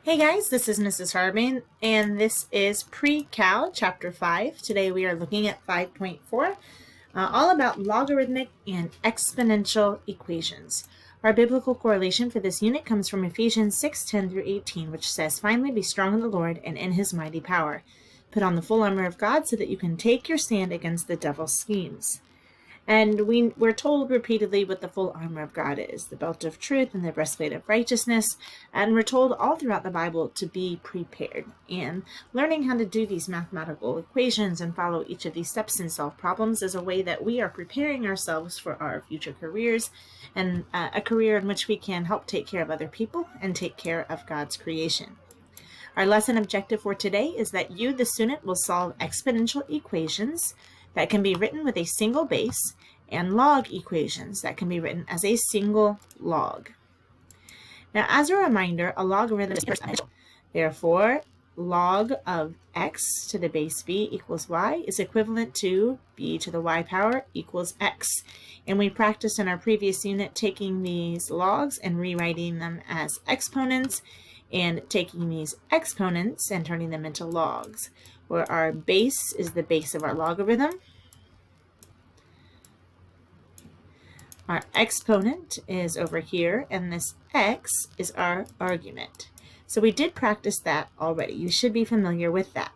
Hey guys, this is Mrs. Harbin, and this is Pre-Cal Chapter 5. Today we are looking at 5.4, all about logarithmic and exponential equations. Our biblical correlation for this unit comes from Ephesians 6:10 through 18, which says, "Finally be strong in the Lord and in his mighty power. Put on the full armor of God so that you can take your stand against the devil's schemes." And we're told repeatedly what the full armor of God is, the belt of truth and the breastplate of righteousness. And we're told all throughout the Bible to be prepared. And learning how to do these mathematical equations and follow each of these steps and solve problems is a way that we are preparing ourselves for our future careers and a career in which we can help take care of other people and take care of God's creation. Our lesson objective for today is that you, the student, will solve exponential equations that can be written with a single base and log equations that can be written as a single log. Now, as a reminder, a logarithm is exponential. Therefore, log of x to the base b equals y is equivalent to b to the y power equals x. And we practiced in our previous unit taking these logs and rewriting them as exponents and taking these exponents and turning them into logs, where our base is the base of our logarithm. Our exponent is over here, and this x is our argument. So we did practice that already. You should be familiar with that.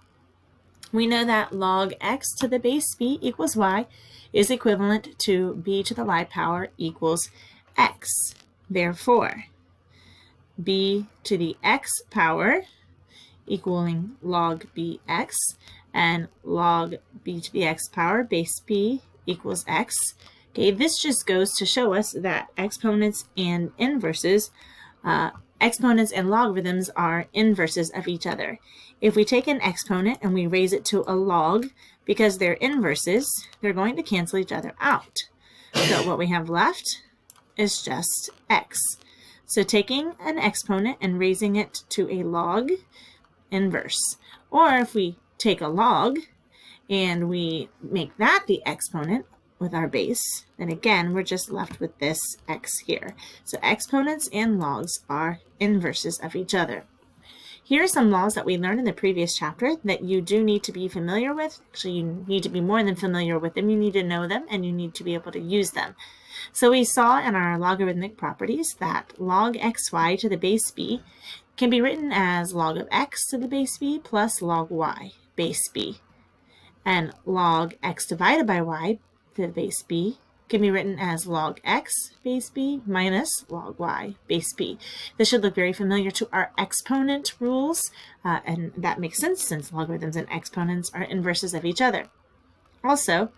We know that log x to the base b equals y is equivalent to b to the y power equals x. Therefore, b to the x power equaling log bx, and log b to the x power base b equals x. Okay, this just goes to show us that exponents and inverses, exponents and logarithms are inverses of each other. If we take an exponent and we raise it to a log, because they're inverses, they're going to cancel each other out. So what we have left is just x. So taking an exponent and raising it to a log, inverse. Or if we take a log and we make that the exponent with our base, then again we're just left with this x here. So exponents and logs are inverses of each other. Here are some laws that we learned in the previous chapter that you do need to be familiar with. Actually, you need to be more than familiar with them. You need to know them and you need to be able to use them. So we saw in our logarithmic properties that log xy to the base b can be written as log of x to the base b plus log y base b. And log x divided by y to the base b can be written as log x base b minus log y base b. This should look very familiar to our exponent rules, and that makes sense since logarithms and exponents are inverses of each other. Also,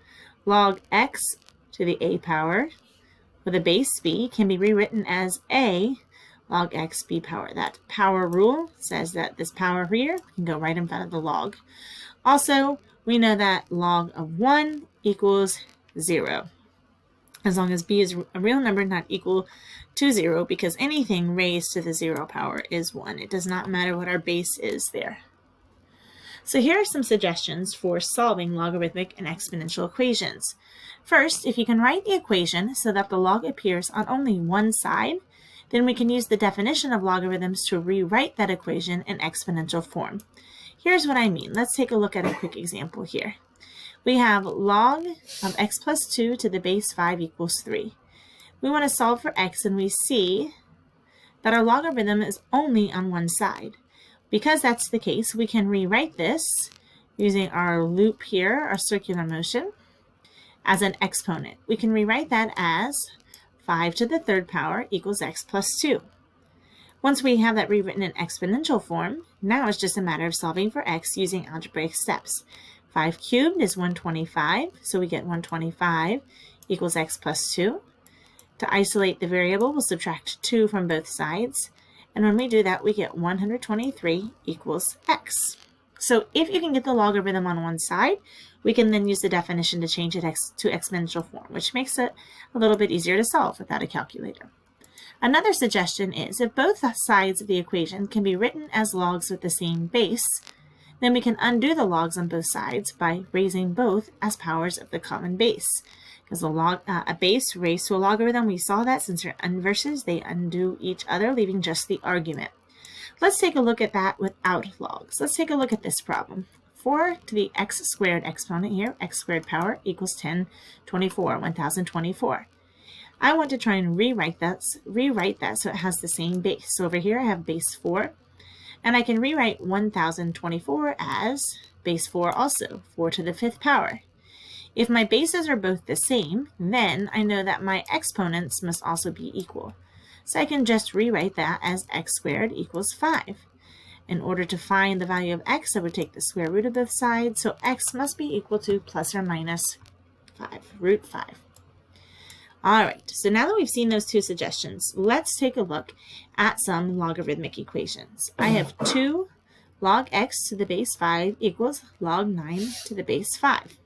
log x to the a power with a base b can be rewritten as a log x b power. That power rule says that this power here can go right in front of the log. Also, we know that log of 1 equals 0, as long as b is a real number not equal to 0, because anything raised to the 0 power is 1. It does not matter what our base is there. So here are some suggestions for solving logarithmic and exponential equations. First, if you can write the equation so that the log appears on only one side, then we can use the definition of logarithms to rewrite that equation in exponential form. Here's what I mean. Let's take a look at a quick example here. We have log of x plus 2 to the base 5 equals 3. We want to solve for x, and we see that our logarithm is only on one side. Because that's the case, we can rewrite this using our loop here, our circular motion, as an exponent. We can rewrite that as 5 to the third power equals x plus 2. Once we have that rewritten in exponential form, now it's just a matter of solving for x using algebraic steps. 5 cubed is 125, so we get 125 equals x plus 2. To isolate the variable, we'll subtract 2 from both sides, and when we do that, we get 123 equals x. So if you can get the logarithm on one side, we can then use the definition to change it to exponential form, which makes it a little bit easier to solve without a calculator. Another suggestion is if both sides of the equation can be written as logs with the same base, then we can undo the logs on both sides by raising both as powers of the common base. Because a base raised to a logarithm, we saw that since they're inverses, they undo each other, leaving just the argument. Let's take a look at that without logs. Let's take a look at this problem. 4 to the x squared exponent here, x squared power equals 1024. I want to try and rewrite that so it has the same base. So over here I have base 4, and I can rewrite 1024 as base 4 also, 4 to the 5th power. If my bases are both the same, then I know that my exponents must also be equal. So I can just rewrite that as x squared equals 5. In order to find the value of x, I would take the square root of both sides, so x must be equal to plus or minus 5, root 5. All right, so now that we've seen those two suggestions, let's take a look at some logarithmic equations. I have 2 log x to the base 5 equals log 9 to the base 5.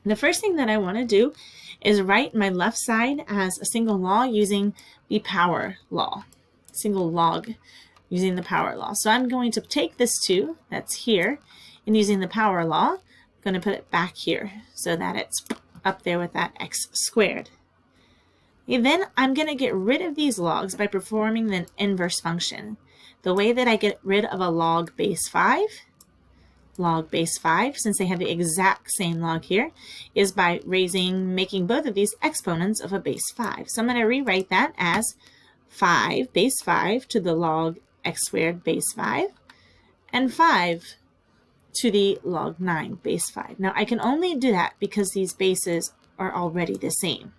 The first thing that I want to do is write my left side as a single law using the power law, single log using the power law. So I'm going to take this 2 that's here, and using the power law, I'm going to put it back here so that it's up there with that x squared. And then I'm going to get rid of these logs by performing the inverse function. The way that I get rid of a log base 5, since they have the exact same log here, is by making both of these exponents of a base 5. So I'm going to rewrite that as 5 base 5 to the log x squared base 5, and 5 to the log 9 base 5. Now I can only do that because these bases are already the same.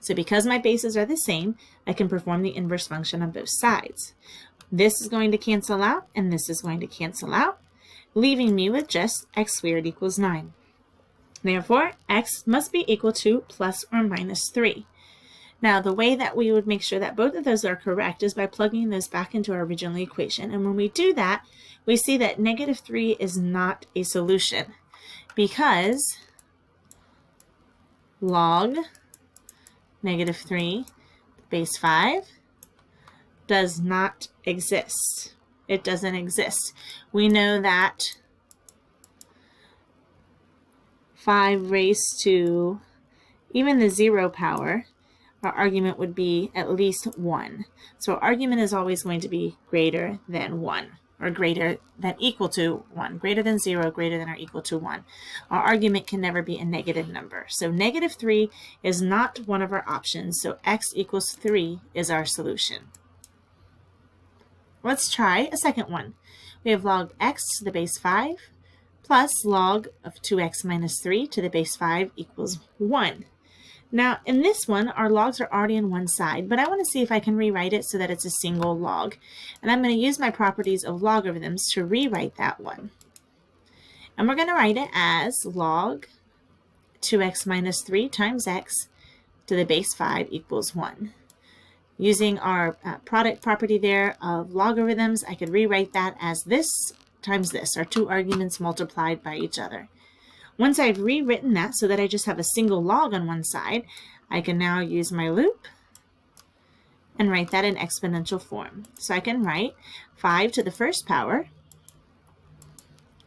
So because my bases are the same, I can perform the inverse function on both sides. This is going to cancel out, and this is going to cancel out, leaving me with just x squared equals 9. Therefore, x must be equal to plus or minus 3. Now, the way that we would make sure that both of those are correct is by plugging those back into our original equation. And when we do that, we see that negative 3 is not a solution because log negative 3 base 5 does not exist. It doesn't exist. We know that 5 raised to even the 0 power, our argument would be at least 1. So our argument is always going to be greater than 1, or greater than equal to 1. Greater than 0, greater than or equal to 1. Our argument can never be a negative number. So negative 3 is not one of our options. So x equals 3 is our solution. Let's try a second one. We have log x to the base 5 plus log of 2x minus 3 to the base 5 equals 1. Now, in this one, our logs are already on one side, but I want to see if I can rewrite it so that it's a single log. And I'm going to use my properties of logarithms to rewrite that one. And we're going to write it as log 2x minus 3 times x to the base 5 equals 1. Using our product property there of logarithms, I could rewrite that as this times this, our two arguments multiplied by each other. Once I've rewritten that so that I just have a single log on one side, I can now use my loop and write that in exponential form. So I can write 5 to the first power.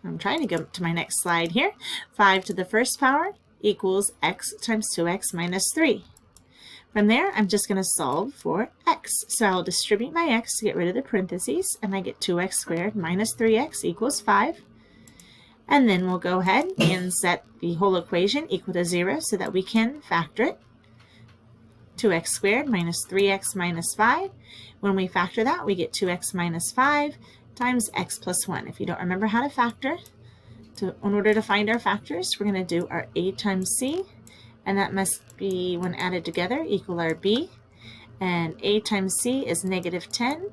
I'm trying to go to my next slide here. 5 to the first power equals x times 2x minus 3. From there, I'm just going to solve for x. So I'll distribute my x to get rid of the parentheses, and I get 2x squared minus 3x equals 5. And then we'll go ahead and set the whole equation equal to 0 so that we can factor it. 2x squared minus 3x minus 5. When we factor that, we get 2x minus 5 times x plus 1. If you don't remember how to factor, in order to find our factors, we're going to do our a times c, and that must be, when added together, equal our b. And a times c is negative 10,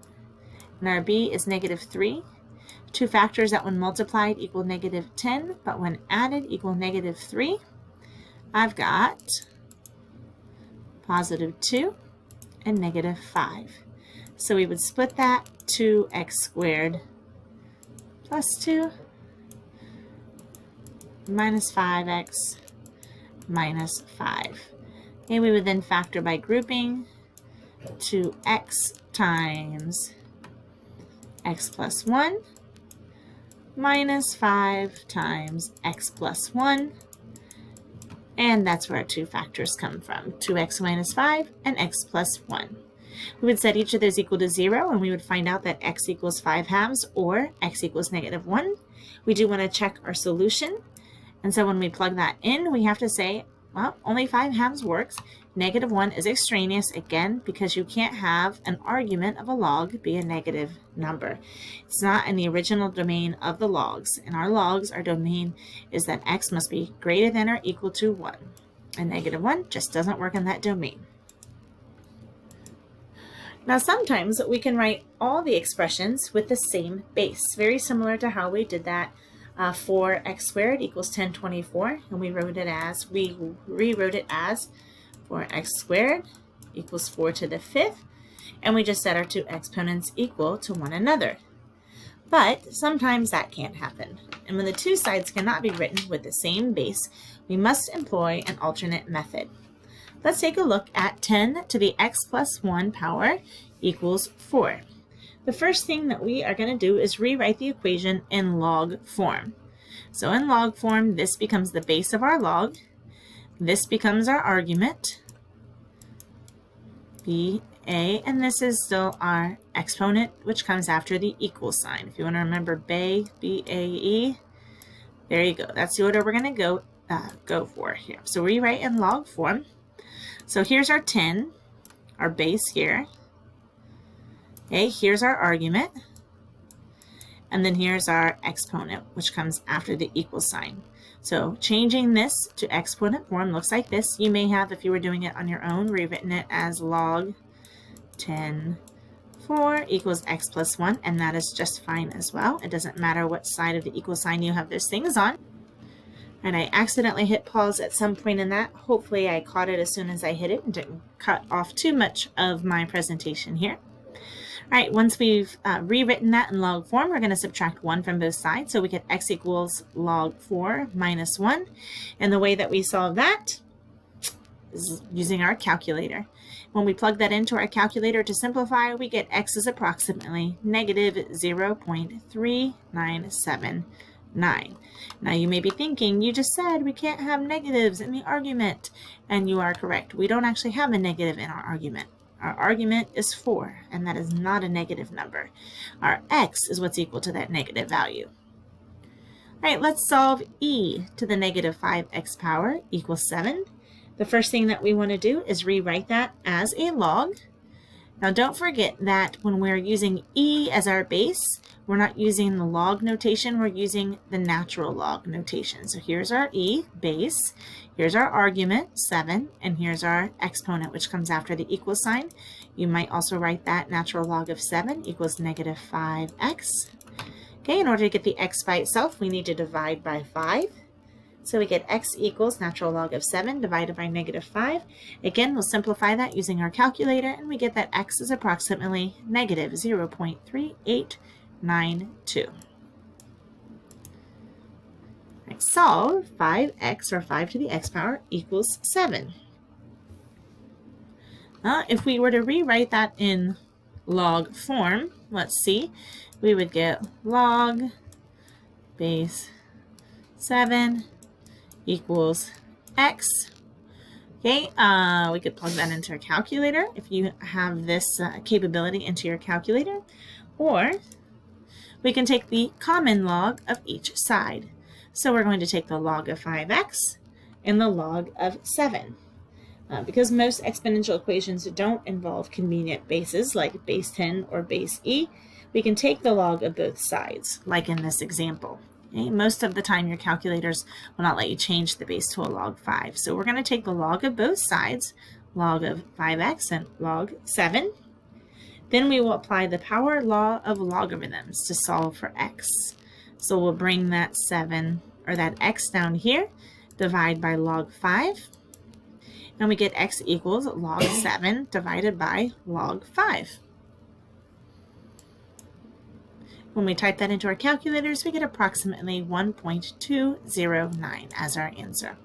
and our b is negative 3. Two factors that when multiplied equal negative 10, but when added equal negative 3. I've got positive 2 and negative 5. So we would split that 2x squared plus 2 minus 5x minus 5. And we would then factor by grouping 2x times x plus 1 minus 5 times x plus 1, and that's where our two factors come from, 2x minus 5 and x plus 1. We would set each of those equal to 0, and we would find out that x equals 5/2 or x equals -1. We do want to check our solution, and so when we plug that in, we have to say, well, only 5/2 works. -1 is extraneous, again, because you can't have an argument of a log be a negative number. It's not in the original domain of the logs. In our logs, our domain is that x must be greater than or equal to 1. And -1 just doesn't work in that domain. Now sometimes we can write all the expressions with the same base, very similar to how we did that for x squared equals 1024, and we rewrote it as 4x squared equals 4 to the 5th, and we just set our two exponents equal to one another. But sometimes that can't happen, and when the two sides cannot be written with the same base, we must employ an alternate method. Let's take a look at 10 to the x plus 1 power equals 4. The first thing that we are going to do is rewrite the equation in log form. So in log form, this becomes the base of our log. This becomes our argument, BA, and this is still our exponent, which comes after the equal sign. If you want to remember BAE, there you go. That's the order we're going to go for here. So rewrite in log form. So here's our 10, our base here. Okay, here's our argument. And then here's our exponent, which comes after the equal sign. So changing this to exponent form looks like this. You may have, if you were doing it on your own, rewritten it as log 10, 4 equals x plus 1, and that is just fine as well. It doesn't matter what side of the equal sign you have those things on. And I accidentally hit pause at some point in that. Hopefully I caught it as soon as I hit it and didn't cut off too much of my presentation here. All right, once we've rewritten that in log form, we're going to subtract 1 from both sides. So we get x equals log 4 minus 1. And the way that we solve that is using our calculator. When we plug that into our calculator to simplify, we get x is approximately negative 0.3979. Now you may be thinking, you just said we can't have negatives in the argument, and you are correct. We don't actually have a negative in our argument. Our argument is 4, and that is not a negative number. Our x is what's equal to that negative value. All right, let's solve e to the negative 5x power equals 7. The first thing that we want to do is rewrite that as a log. Now don't forget that when we're using e as our base, we're not using the log notation, we're using the natural log notation. So here's our e, base, here's our argument, 7, and here's our exponent, which comes after the equal sign. You might also write that natural log of 7 equals negative 5x. Okay, in order to get the x by itself, we need to divide by 5. So we get x equals natural log of 7 divided by negative 5. Again, we'll simplify that using our calculator, and we get that x is approximately negative 0.3892. Next, solve 5x, or 5 to the x power, equals 7. If we were to rewrite that in log form, let's see, we would get log base 7 equals x. Okay, we could plug that into our calculator if you have this capability into your calculator, or we can take the common log of each side. So we're going to take the log of 5x and the log of 7. Because most exponential equations don't involve convenient bases like base 10 or base e, we can take the log of both sides, like in this example. Okay? Most of the time your calculators will not let you change the base to a log 5. So we're going to take the log of both sides, log of 5x and log 7. Then we will apply the power law of logarithms to solve for x. So we'll bring that 7, or that x down here, divide by log 5, and we get x equals log 7 divided by log 5. When we type that into our calculators, we get approximately 1.209 as our answer.